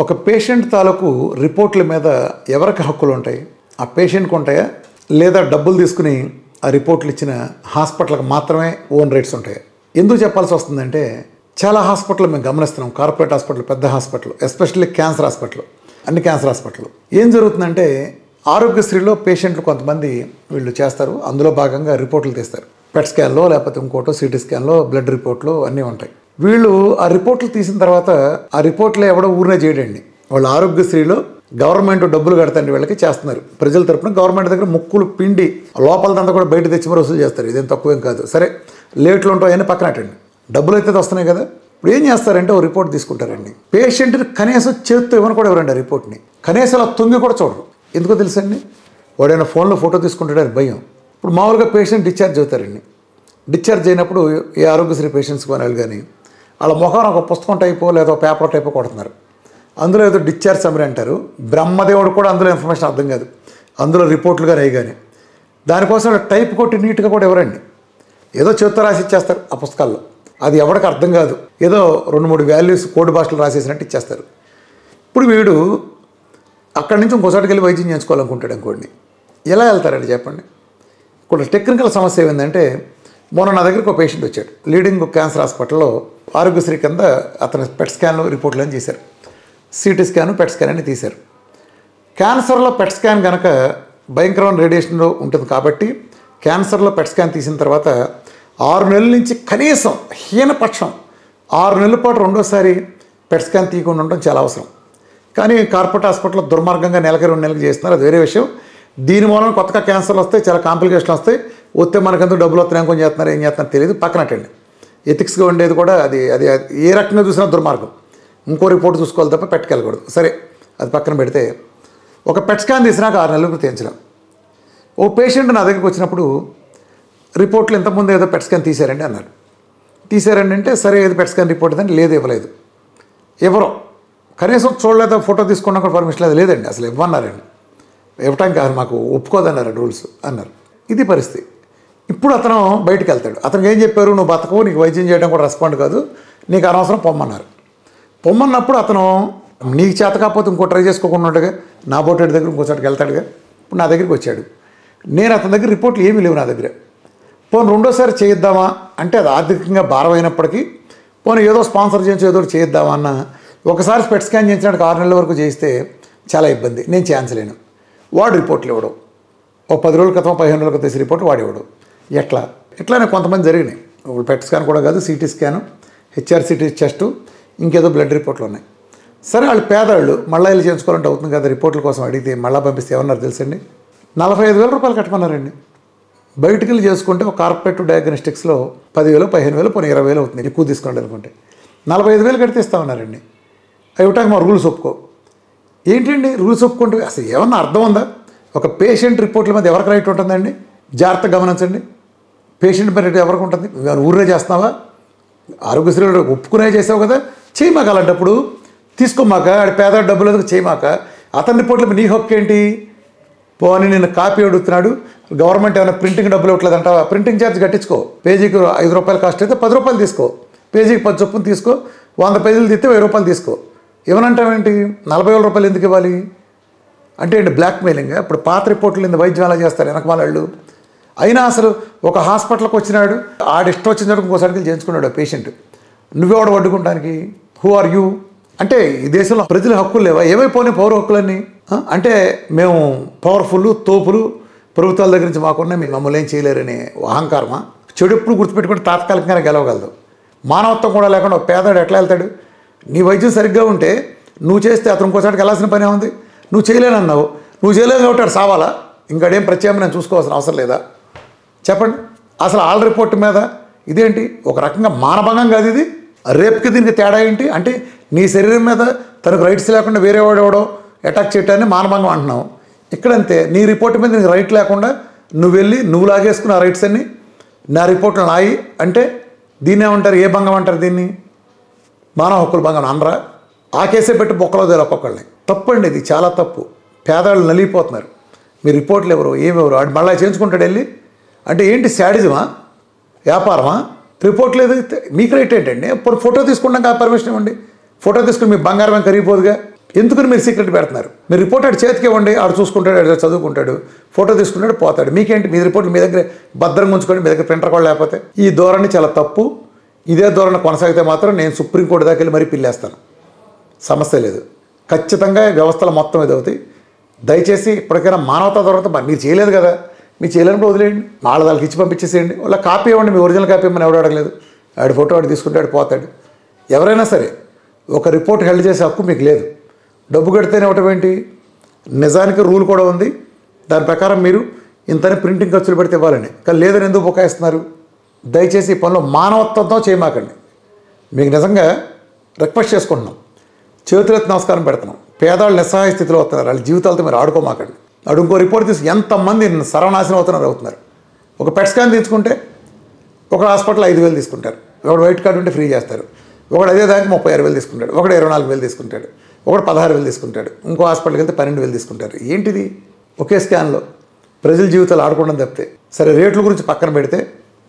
ఒక పేషెంట్ తాలూకు రిపోర్ట్ల మీద ఎవరికి హక్కులు ఉంటాయి? ఆ పేషెంట్కి ఉంటాయా, లేదా డబ్బులు తీసుకుని ఆ రిపోర్ట్లు ఇచ్చిన హాస్పిటల్కి మాత్రమే ఓన్ రైట్స్ ఉంటాయి? ఎందుకు చెప్పాల్సి వస్తుందంటే, చాలా హాస్పిటల్ మేము గమనిస్తున్నాం, కార్పొరేట్ హాస్పిటల్, పెద్ద హాస్పిటల్, ఎస్పెషల్లీ క్యాన్సర్ హాస్పిటల్, అన్ని క్యాన్సర్ హాస్పిటల్. ఏం జరుగుతుందంటే, ఆరోగ్యశ్రీలో పేషెంట్లు కొంతమంది వీళ్ళు చేస్తారు, అందులో భాగంగా రిపోర్ట్లు తీస్తారు. పెట్ స్కాన్లో లేకపోతే ఇంకోటో సిటీ స్కాన్లో బ్లడ్ రిపోర్ట్లు అన్నీ ఉంటాయి. వీళ్ళు ఆ రిపోర్ట్లు తీసిన తర్వాత ఆ రిపోర్ట్లు ఎవడో ఊరినే చేయడండి. వాళ్ళు ఆరోగ్యశ్రీలో గవర్నమెంట్ డబ్బులు కడతండి వీళ్ళకి చేస్తున్నారు. ప్రజల తరపున గవర్నమెంట్ దగ్గర ముక్కులు పిండి లోపలదంతా కూడా బయట తెచ్చి మరి వసూలు చేస్తారు. ఇదేం తక్కువేం కాదు. సరే, లేట్లు ఉంటాయని పక్కనట్టండి, డబ్బులు అయితే వస్తున్నాయి కదా. ఇప్పుడు ఏం చేస్తారంటే ఓ రిపోర్ట్ తీసుకుంటారండి. పేషెంట్ని కనీసం చేత్తో ఇవ్వని కూడా ఎవరండి ఆ రిపోర్ట్ని, కనీసం అలా తొంగి కూడా చూడరు. ఎందుకో తెలుసండి, వాడైనా ఫోన్లో ఫోటో తీసుకుంటాడని భయం. ఇప్పుడు మామూలుగా పేషెంట్ డిశ్చార్జ్ అవుతారండి. డిశ్చార్జ్ అయినప్పుడు ఏ ఆరోగ్యశ్రీ పేషెంట్స్కి వాళ్ళు కానీ వాళ్ళ ముఖం ఒక పుస్తకం టైపో లేదా పేపర్ టైపో కొడుతున్నారు. అందులో ఏదో డిశ్చార్జ్ సమ్మరీ అంటారు. బ్రహ్మదేవుడు కూడా అందులో ఇన్ఫర్మేషన్ అర్థం కాదు, అందులో రిపోర్ట్లు కానీ అవి కానీ. దానికోసం టైప్ కొట్టి నీట్గా కూడా ఎవరండి, ఏదో చేత్తో రాసి ఇచ్చేస్తారు ఆ పుస్తకాల్లో. అది ఎవరికి అర్థం కాదు, ఏదో 2-3 వాల్యూస్ కోడ్ భాషలు రాసేసినట్టు ఇచ్చేస్తారు. ఇప్పుడు వీడు అక్కడి నుంచి ఇంకోసారికి వెళ్ళి వైద్యం చేయించుకోవాలనుకుంటాడు అనుకోండి, ఎలా వెళ్తారండి చెప్పండి? ఇక్కడ టెక్నికల్ సమస్య ఏమిందంటే, మొన్న నా దగ్గరికి ఒక పేషెంట్ వచ్చాడు. లీడింగ్ క్యాన్సర్ హాస్పిటల్లో ఆరోగ్యశ్రీ కింద అతను పెట్ స్కాన్లు రిపోర్ట్లు అని చేశారు. సిటీ స్కాను పెట్ స్కాన్ అని తీశారు. క్యాన్సర్లో పెట్ స్కాన్ కనుక భయంకరమైన రేడియేషన్లో ఉంటుంది కాబట్టి క్యాన్సర్లో పెట్ స్కాన్ తీసిన తర్వాత 6 నెలల నుంచి కనీసం హీనపక్షం 6 నెలల పాటు రెండోసారి పెట్ స్కాన్ తీయకుండా ఉండడం చాలా అవసరం. కానీ కార్పొరేట్ హాస్పిటల్లో దుర్మార్గంగా నెలకి 2 నెలలకు చేస్తున్నారు, అది వేరే విషయం. దీని మూలన కొత్తగా క్యాన్సర్లు వస్తాయి, చాలా కాంప్లికేషన్లు వస్తాయి. వస్తే మనకెందుకు డబ్బులు వస్తున్నాయి, కొంచెం చేస్తున్నారు, ఏం చేస్తున్నారు తెలియదు, పక్కనట్టండి. ఎథిక్స్గా ఉండేది కూడా అది అది ఏ రకంగా చూసినా దుర్మార్గం. ఇంకో రిపోర్ట్ చూసుకోవాలి తప్ప పెట్టుకెళ్ళకూడదు. సరే, అది పక్కన పెడితే, ఒక పెట్ స్కాన్ తీసినాక 6 నెలలకు తీయించడం. ఓ పేషెంట్ నా దగ్గరికి వచ్చినప్పుడు రిపోర్ట్లు ఇంతకుముందు ఏదో పెట్ స్కాన్ తీశారండి అన్నారు. తీశారండి అంటే, సరే ఏదో పెట్ స్కాన్ రిపోర్ట్ అని లేదు, ఇవ్వలేదు. ఎవరో కనీసం చూడలేదో, ఫోటో తీసుకున్నా కూడా పర్మిషన్ లేదు, లేదండి అసలు ఇవ్వన్నారండి. ఇవ్వటానికి కాదు, మాకు ఒప్పుకోదన్నారు రూల్స్ అన్నారు. ఇది పరిస్థితి. ఇప్పుడు అతను బయటకు వెళ్తాడు. అతనికి ఏం చెప్పారు, నువ్వు బతకవు, నీకు వైద్యం చేయడం కూడా రెస్పాండ్ కాదు, నీకు అనవసరం పొమ్మన్నారు. పొమ్మన్నప్పుడు అతను నీకు చేత కాకపోతే ఇంకో ట్రై చేసుకోకుండా ఉండగా నా బోటెడ్ దగ్గర ఇంకోసారికి వెళ్తాడుగా. ఇప్పుడు నా దగ్గరికి వచ్చాడు. నేను అతని దగ్గర రిపోర్ట్లు ఏమీ లేవు నా దగ్గర. పోనీ రెండోసారి చేయిద్దామా అంటే అది ఆర్థికంగా భారం అయినప్పటికీ, పోనీ ఏదో స్పాన్సర్ చేయించి ఏదో చేయిద్దామా అన్న, ఒకసారి స్పెట్ స్కాన్ చేయించినట్టు 6 నెలల వరకు చేయిస్తే చాలా ఇబ్బంది, నేను చేయించలేను. వాడు రిపోర్ట్లు ఇవ్వడం, ఓ 10 రోజుల క్రితం 15 రోజుల క్రితం తీసి రిపోర్ట్లు వాడు ఇవ్వడం. ఇట్లానే కొంతమంది జరిగినాయి. ఇప్పుడు పెట్ స్కాన్ కూడా కాదు, సిటీ స్కాను, హెచ్ఆర్సిటీ చెస్ట్, ఇంకేదో బ్లడ్ రిపోర్ట్లు ఉన్నాయి. సరే, వాళ్ళు పేదవాళ్ళు మళ్ళీ వెళ్ళి చేయించుకోవాలంటే అవుతుంది కదా, రిపోర్ట్ల కోసం అడిగితే మళ్ళీ పంపిస్తే ఏమన్నారు తెలుసండి, 45,000 రూపాయలు కట్టమన్నారండి. బయటికి వెళ్ళి చేసుకుంటే ఒక కార్పొరేట్ డయాగ్నోస్టిక్స్లో 10,000, 15,000, పోనీ 20,000 అవుతుంది ఎక్కువ తీసుకోండి అనుకుంటే. 45,000 కడితే ఇస్తామన్నారండి. అవి ఇవ్వటానికి మా రూల్స్ ఒప్పుకో. ఏంటండి రూల్స్ ఒప్పుకుంటే అసలు ఏమన్నా అర్థం ఉందా? ఒక పేషెంట్ రిపోర్ట్ల మీద ఎవరికి రైట్ ఉంటుందండి? జాగ్రత్తగా గమనించండి. పేషెంట్ మీద రైట్ ఎవరికి ఉంటుంది? ఊరే చేస్తున్నావా? ఆరోగ్యశ్రీ ఒప్పుకునే చేసావు కదా, చేయమాక. అలాంటప్పుడు తీసుకోమాక. ఆడి పేదవాడి డబ్బులు ఎందుకు చేయమాక. అతని రిపోర్ట్ల మీద నీ హక్కు ఏంటి? పోనీ నిన్ను కాపీ అడుగుతున్నాడు, గవర్నమెంట్ ఏమైనా ప్రింటింగ్ డబ్బులు ఇవ్వట్లేదంటావా? Printing charge కట్టించుకో. పేజీకి 5 రూపాయలు కాస్ట్ అయితే 10 రూపాయలు తీసుకో. పేజీకి 10 చొప్పున తీసుకో. 100 పేజీలు తీస్తే 1000 రూపాయలు తీసుకో. ఏమనంటావేంటి? 40,000 రూపాయలు ఎందుకు ఇవ్వాలి అంటే ఏంటి? Blackmailing. ఇప్పుడు పాత రిపోర్ట్లు ఇంత వైద్యం ఎలా చేస్తారు వెనకమాలళ్ళు? అయినా అసలు ఒక హాస్పిటల్కి వచ్చినాడు, ఆడిష్టం వచ్చిన చోట ఇంకోసారికి చేయించుకున్నాడు ఆ పేషెంట్. నువ్వెవడు వడ్డుకుంటానికి? Who are you? అంటే ఈ దేశంలో ప్రజల హక్కులు లేవా? ఏమైపోయినాయి పౌర హక్కులన్నీ? అంటే మేము పవర్ఫుల్ తోపులు, ప్రభుత్వాల దగ్గర నుంచి మాకున్నా మీరు మమ్మల్ని ఏం చేయలేరనే అహంకారమా? చెడు ఎప్పుడు గుర్తుపెట్టుకుంటే తాత్కాలికంగానే గెలవగలదు. మానవత్వం కూడా లేకుండా పేదవాడు ఎట్లా వెళ్తాడు? నీ వైద్యం సరిగ్గా ఉంటే నువ్వు చేస్తే అతను ఇంకోసారికి వెళ్ళాల్సిన పని ఉంది. నువ్వు చేయలేనన్నావు, నువ్వు చేయలేని కాబట్టి సావాలా? ఇంకాడేం ప్రత్యామ్నాయం చూసుకోవాల్సిన అవసరం లేదా చెప్పండి? అసలు ఆల్ రిపోర్ట్ మీద ఇదేంటి? ఒక రకంగా మానభంగం కాదు ఇది? రేపుకి దీనికి తేడా ఏంటి? అంటే నీ శరీరం మీద తనకు రైట్స్ లేకుండా వేరే వాడెవడో అటాక్ చేయటాన్ని మానభంగం అంటున్నావు. ఇక్కడంతే, నీ రిపోర్ట్ మీద నీకు రైట్ లేకుండా నువ్వు వెళ్ళి నువ్వు లాగేసుకున్న ఆ రైట్స్ అన్నీ నా రిపోర్ట్లు నాయి అంటే దీన్నే ఉంటారు, ఏ భంగం అంటారు దీన్ని? మానవ హక్కుల భంగం అనరా? ఆ కేసే పెట్టి బొక్కలో దేరు ఒక్కొక్కళ్ళని. తప్పండి, ఇది చాలా తప్పు. పేదవాళ్ళు నలిగిపోతున్నారు. మీ రిపోర్ట్లు ఎవరు ఏమెవరు వాడు మళ్ళీ చేయించుకుంటాడు వెళ్ళి. అంటే ఏంటి శాడిజమా, వ్యాపారమా? రిపోర్ట్ లేదు మీకు రైట్ ఏంటండి? ఇప్పుడు ఫోటో తీసుకున్నాక పర్మిషన్ ఇవ్వండి. ఫోటో తీసుకుని మీ బంగారం కరిగిపోదుగా. ఎందుకని మీరు సీక్రెట్ పెడుతున్నారు? మీరు రిపోర్ట్ ఆడు చేతికి ఇవ్వండి, ఆడు చూసుకుంటాడు, ఆడు చదువుకుంటాడు, ఫోటో తీసుకుంటాడు, పోతాడు. మీకేంటి? మీ రిపోర్ట్ మీ దగ్గర భద్రంగా ఉంచుకోండి, మీ దగ్గర ప్రింటర్ కూడా లేకపోతే. ఈ ధోరణి చాలా తప్పు. ఇదే ధోరణి కొనసాగితే మాత్రం నేను సుప్రీంకోర్టు దాకా వెళ్ళి మరీ పిల్లేస్తాను. సమస్య లేదు. ఖచ్చితంగా వ్యవస్థలు మొత్తం ఇదవుతాయి. దయచేసి ఇప్పటికైనా మానవతా ధోరణితో మీరు చేయలేదు కదా, మీరు చేయలేనప్పుడు వదిలేయండి. వాళ్ళకి ఇచ్చి పంపించేసేయండి. వాళ్ళ కాపీ ఇవ్వండి, మీ ఒరిజినల్ కాపీ ఇవ్వమని ఎవడు అడగలేదు. ఆడి ఫోటో ఆడు తీసుకుంటాడు, పోతాడు. ఎవరైనా సరే ఒక రిపోర్ట్ హెల్డ్ చేసే హక్కు మీకు లేదు. డబ్బు కడితేనే ఇవ్వటం ఏంటి? నిజానికి రూల్ కూడా ఉంది, దాని ప్రకారం మీరు ఇంతనే ప్రింటింగ్ ఖర్చులు పెడితే ఇవ్వాలని. కానీ లేదని ఎందుకు బుకాయిస్తున్నారు? దయచేసి ఈ పనిలో మానవత్వంతో చేయమాకండి. మీకు నిజంగా రిక్వెస్ట్ చేసుకుంటున్నాం, చేతులెత్తి నమస్కారం పెడుతున్నాం. పేదవాళ్ళు నిస్సహాయ స్థితిలో అవుతున్నారు, వాళ్ళ జీవితాలతో మీరు ఆడుకోమాకండి. అడు ఇంకో రిపోర్ట్ తీసి ఎంతమంది సర్వనాశనం అవుతున్నారు. ఒక పెట్ స్కాన్ తీసుకుంటే ఒక హాస్పిటల్ 5,000 తీసుకుంటారు, ఒకడు వైట్ కార్డు ఉంటే ఫ్రీ చేస్తారు, ఒకడు అదే దానికి 36,000 తీసుకుంటాడు, ఒకడు 24,000 తీసుకుంటాడు, ఒకడు 16,000 తీసుకుంటాడు, ఇంకో హాస్పిటల్కి వెళ్తే 12,000 తీసుకుంటారు. ఏంటిది? ఒకే స్కాన్లో ప్రజల జీవితాలు ఆడుకోవడం తప్పితే. సరే, రేట్ల గురించి పక్కన పెడితే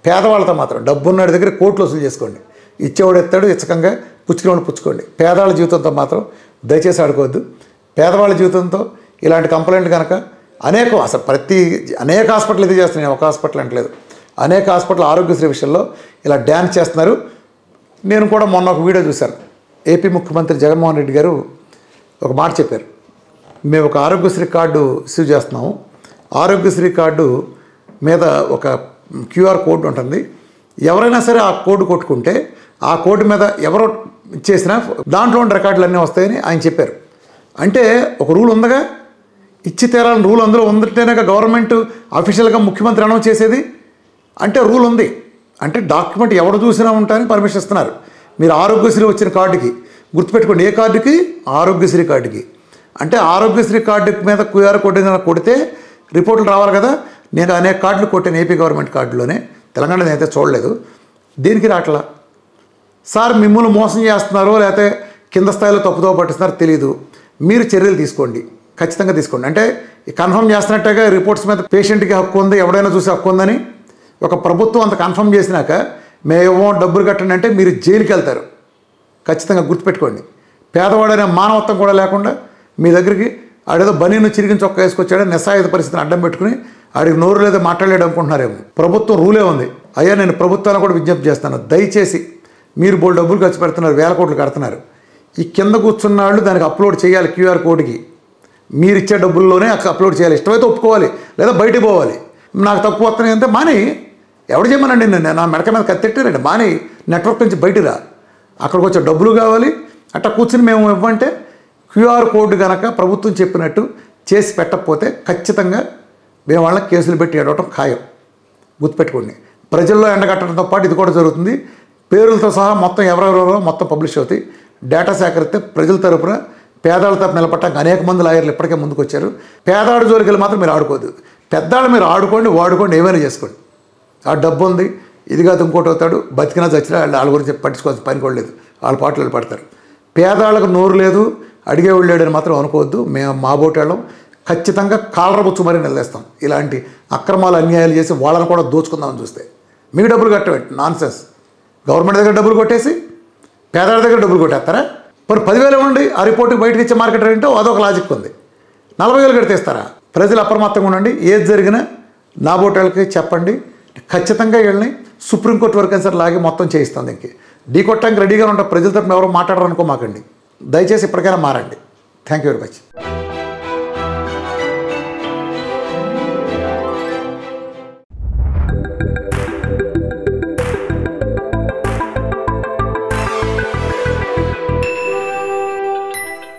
పేదవాళ్ళతో మాత్రం డబ్బున్నవాడి దగ్గర కోట్లు వసూలు చేసుకోండి. ఇచ్చేవాడు ఎత్తాడు, ఇచ్చకంగా పుచ్చుకునేవాడు పుచ్చుకోండి. పేదవాళ్ళ జీవితంతో మాత్రం దయచేసి ఆడుకోవద్దు. పేదవాళ్ళ జీవితంతో ఇలాంటి కంప్లైంట్ కనుక అసలు అనేక హాస్పిటల్ ఇది చేస్తున్నాయి, ఒక హాస్పిటల్ అంటలేదు, అనేక హాస్పిటల్ ఆరోగ్యశ్రీ విషయంలో ఇలా డ్యాన్స్ చేస్తున్నారు. నేను కూడా మొన్న ఒక వీడియో చూశాను. ఏపీ ముఖ్యమంత్రి జగన్మోహన్ రెడ్డి గారు ఒక మాట చెప్పారు. మేము ఒక ఆరోగ్యశ్రీ కార్డు ఇష్యూ చేస్తున్నాము, ఆరోగ్యశ్రీ కార్డు మీద ఒక క్యూఆర్ కోడ్ ఉంటుంది, ఎవరైనా సరే ఆ కోడ్ కొట్టుకుంటే ఆ కోడ్ మీద ఎవరో ఇచ్చేసినా దాంట్లో ఉన్న రికార్డులు అన్నీ వస్తాయని ఆయన చెప్పారు. అంటే ఒక రూల్ ఉందగా, ఇచ్చి తీరాలని రూల్ అందులో ఉందంటేనే గవర్నమెంట్ అఫీషియల్గా ముఖ్యమంత్రి అనౌన్స్ చేసేది. అంటే రూల్ ఉంది, అంటే డాక్యుమెంట్ ఎవడు చూసినా ఉంటాయని పర్మిషన్ ఇస్తున్నారు. మీరు ఆరోగ్యశ్రీ వచ్చిన కార్డుకి గుర్తుపెట్టుకోండి, ఏ కార్డుకి? ఆరోగ్యశ్రీ కార్డుకి. అంటే ఆరోగ్యశ్రీ కార్డు మీద క్యూఆర్ కోడ్ కొడితే రిపోర్టులు రావాలి కదా. నేను అనేక కార్డులు కొట్టాను ఏపీ గవర్నమెంట్ కార్డులోనే, తెలంగాణ నేనైతే చూడలేదు. దీనికి రావట్లా. సార్ మిమ్మల్ని మోసం చేస్తున్నారో లేకపోతే కింద స్థాయిలో తప్పుదో పట్టిస్తున్నారో తెలియదు, మీరు చర్యలు తీసుకోండి, ఖచ్చితంగా తీసుకోండి. అంటే కన్ఫర్మ్ చేస్తున్నట్టుగా రిపోర్ట్స్ మీద పేషెంట్కి హక్కు ఉంది, ఎవడైనా చూసి హక్కు ఉందని ఒక ప్రభుత్వం అంత కన్ఫర్మ్ చేసినాక మేము డబ్బులు కట్టండి అంటే మీరు జైలుకి వెళ్తారు. ఖచ్చితంగా గుర్తుపెట్టుకోండి. పేదవాడనే మానవత్వం కూడా లేకుండా మీ దగ్గరికి ఆడేదో బనీను చిరిగిన చొక్కా వేసుకొచ్చాడో నిస్సాయుధ పరిస్థితిని అడ్డం పెట్టుకుని ఆడికి నోరు లేదో మాట్లాడలేడు అనుకుంటున్నారేమో. ప్రభుత్వం రూలే ఉంది. అయ్యా, నేను ప్రభుత్వాన్ని కూడా విజ్ఞప్తి చేస్తాను, దయచేసి మీరు బోల్ డబ్బులు ఖర్చు పెడుతున్నారు, 1000 కోట్లు కడుతున్నారు, ఈ కింద కూర్చున్న వాళ్ళు దానికి అప్లోడ్ చేయాలి. క్యూఆర్ కోడ్కి మీరు ఇచ్చే డబ్బుల్లోనే అప్లోడ్ చేయాలి. ఇష్టమైతే ఒప్పుకోవాలి, లేదా బయటికి పోవాలి. నాకు తక్కువ వస్తున్నాయి అంటే మాని, ఎవడు చేయమనండి, నేను నా మెడక మీద కత్తెట్టారండి, మాని నెట్వర్క్ నుంచి బయటిరా, అక్కడికి వచ్చే డబ్బులు కావాలి. అట్లా కూర్చుని మేము ఇవ్వంటే క్యూఆర్ కోడ్ కనుక ప్రభుత్వం చెప్పినట్టు చేసి పెట్టకపోతే ఖచ్చితంగా మేము వాళ్ళకి కేసులు పెట్టి ఏడవటం ఖాయం. గుర్తుపెట్టుకోండి. ప్రజల్లో ఎండగట్టడంతో పాటు ఇది కూడా జరుగుతుంది. పేరులతో సహా మొత్తం ఎవరెవరో మొత్తం పబ్లిష్ అవుతాయి. డేటా సేకరిస్తే ప్రజల తరపున పేదవాళ్ళ తరపున నిలబట్టడానికి అనేక మంది లాయర్లు ఇప్పటికే ముందుకు వచ్చారు. పేదవాడి జోలికి వెళ్ళి మాత్రం మీరు ఆడుకోవద్దు. పెద్దవాళ్ళు మీరు ఆడుకోండి, వాడుకోండి, ఏమైనా చేసుకోండి. ఆ డబ్బు ఉంది, ఇది కాదు ఇంకోటి అవుతాడు, బతికినా చచ్చినా వాళ్ళ గురించి పట్టించుకోవాల్సిన పని కూడా లేదు, వాళ్ళ పాటలు పడతారు. పేదవాళ్ళకు నోరు లేదు, అడిగేవాళ్ళు లేడని మాత్రం అనుకోవద్దు. మేము మా బోటాళ్ళం ఖచ్చితంగా కాలరబుచ్చు మరీ నిలదీస్తాం. ఇలాంటి అక్రమాలు అన్యాయాలు చేసి వాళ్ళని కూడా దోచుకుందామని చూస్తే మీకు డబ్బులు కట్టబెట్టి నాన్సెన్స్. గవర్నమెంట్ దగ్గర డబ్బులు కొట్టేసి పేదవాళ్ళ దగ్గర డబ్బులు కొట్టేస్తారా? మరి 10,000 ఇవ్వండి, ఆ రిపోర్ట్కి బయటకు ఇచ్చే మార్కెట్ రేంటో అదొక లాజిక్ ఉంది. 40,000 కడితేస్తారా? ప్రజలు అప్రమత్తంగా ఉండండి. ఏది జరిగినా నా బోటాలకి చెప్పండి. ఖచ్చితంగా వీళ్ళని సుప్రీంకోర్టు వరకు సార్ లాగి మొత్తం చేయిస్తాం. దీనికి ఢీ కొట్టడానికి రెడీగా ఉంటాం. ప్రజల తరపున ఎవరో మాట్లాడారనుకోమాకండి. దయచేసి ఇప్పటికైనా మారండి. Thank you very much.